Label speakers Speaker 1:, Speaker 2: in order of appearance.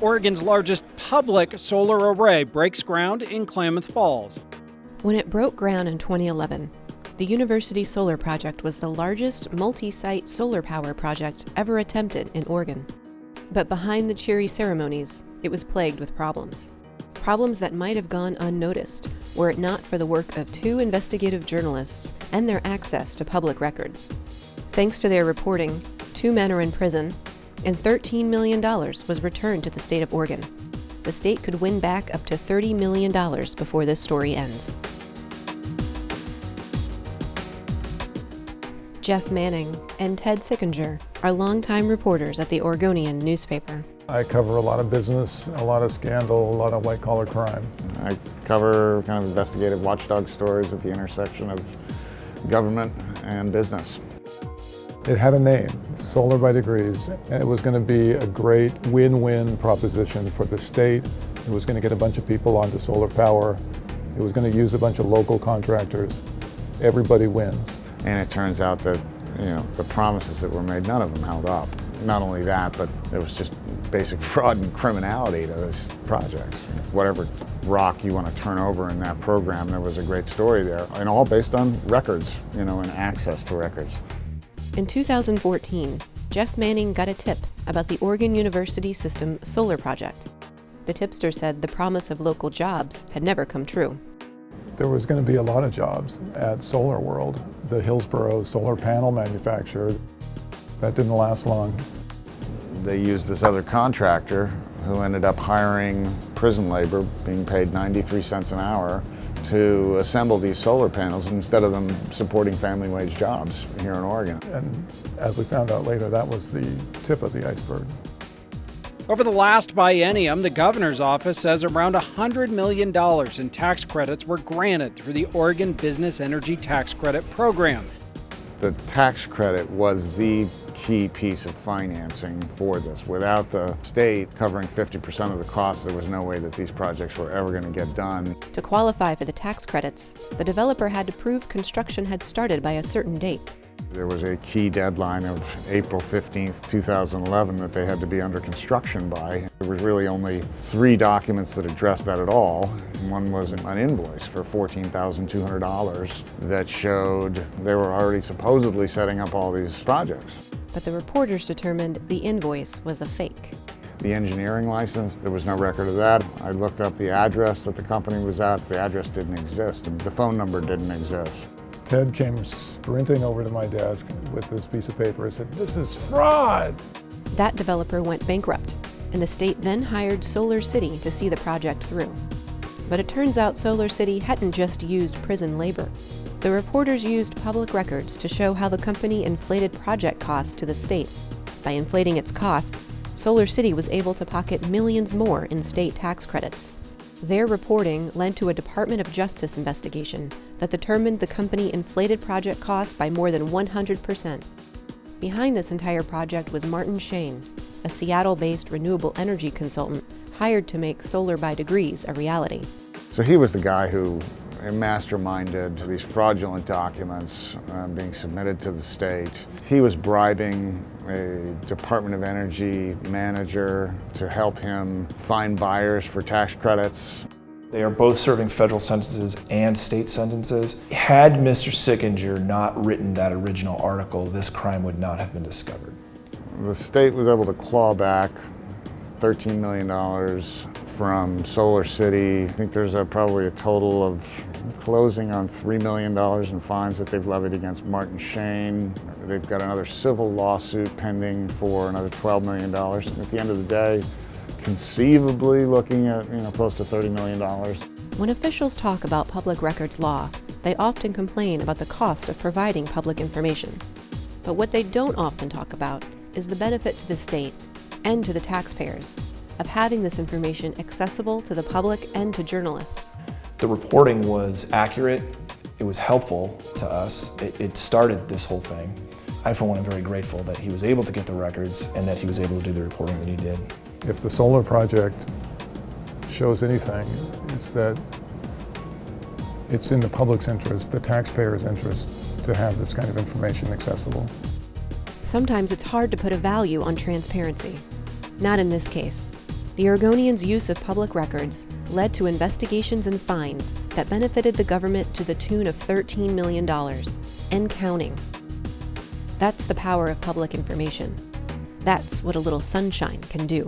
Speaker 1: Oregon's largest public solar array breaks ground in Klamath Falls.
Speaker 2: When it broke ground in 2011, the University Solar Project was the largest multi-site solar power project ever attempted in Oregon. But behind the cheery ceremonies, it was plagued with problems. Problems that might have gone unnoticed were it not for the work of two investigative journalists and their access to public records. Thanks to their reporting, 2 men are in prison, and $13 million was returned to the state of Oregon. The state could win back up to $30 million before this story ends. Jeff Manning and Ted Sickinger are longtime reporters at the Oregonian newspaper.
Speaker 3: I cover a lot of business, a lot of scandal, a lot of white-collar crime.
Speaker 4: I cover kind of investigative watchdog stories at the intersection of government and business.
Speaker 3: It had a name, Solar by Degrees, and it was going to be a great win-win proposition for the state. It was going to get a bunch of people onto solar power. It was going to use a bunch of local contractors. Everybody wins. And
Speaker 4: it turns out that, the promises that were made, none of them held up. Not only that, but there was just basic fraud and criminality to those projects. Whatever rock you want to turn over in that program, there was a great story there, and all based on records, and access to records.
Speaker 2: In 2014, Jeff Manning got a tip about the Oregon University System solar project. The tipster said the promise of local jobs had never come true.
Speaker 3: There was going to be a lot of jobs at Solar World, the Hillsboro solar panel manufacturer. That didn't last long.
Speaker 4: They used this other contractor who ended up hiring prison labor, being paid 93 cents an hour, to assemble these solar panels instead of them supporting family wage jobs here in Oregon.
Speaker 3: And as we found out later, that was the tip of the iceberg.
Speaker 1: Over the last biennium, the governor's office says around $100 million in tax credits were granted through the Oregon Business Energy Tax Credit Program.
Speaker 4: The tax credit was the key piece of financing for this. Without the state covering 50% of the costs, there was no way that these projects were ever going to get done.
Speaker 2: To qualify for the tax credits, the developer had to prove construction had started by a certain date.
Speaker 4: There was a key deadline of April 15th, 2011 that they had to be under construction by. There was really only 3 documents that addressed that at all. One was an invoice for $14,200 that showed they were already supposedly setting up all these projects.
Speaker 2: But the reporters determined the invoice was a fake.
Speaker 4: The engineering license, there was no record of that. I looked up the address that the company was at. The address didn't exist, and the phone number didn't exist.
Speaker 3: Ted came sprinting over to my desk with this piece of paper and said, "This is fraud!"
Speaker 2: That developer went bankrupt, and the state then hired Solar City to see the project through. But it turns out Solar City hadn't just used prison labor. The reporters used public records to show how the company inflated project costs to the state. By inflating its costs, Solar City was able to pocket millions more in state tax credits. Their reporting led to a Department of Justice investigation that determined the company inflated project costs by more than 100%. Behind this entire project was Martin Shane, a Seattle-based renewable energy consultant hired to make Solar by Degrees a reality.
Speaker 4: So he was the guy who masterminded these fraudulent documents being submitted to the state. He was bribing a Department of Energy manager to help him find buyers for tax credits.
Speaker 5: They are both serving federal sentences and state sentences. Had Mr. Sickinger not written that original article, this crime would not have been discovered.
Speaker 4: The state was able to claw back $13 million from Solar City. I think there's probably a total of closing on $3 million in fines that they've levied against Martin Shane. They've got another civil lawsuit pending for another $12 million. At the end of the day, conceivably looking at close to $30 million.
Speaker 2: When officials talk about public records law, they often complain about the cost of providing public information. But what they don't often talk about is the benefit to the state and to the taxpayers of having this information accessible to the public and to journalists.
Speaker 5: The reporting was accurate, it was helpful to us, it started this whole thing. I, for one, am very grateful that he was able to get the records and that he was able to do the reporting that he did.
Speaker 3: If the solar project shows anything, it's that it's in the public's interest, the taxpayer's interest, to have this kind of information accessible.
Speaker 2: Sometimes it's hard to put a value on transparency. Not in this case. The Oregonians' use of public records led to investigations and fines that benefited the government to the tune of $13 million, and counting. That's the power of public information. That's what a little sunshine can do.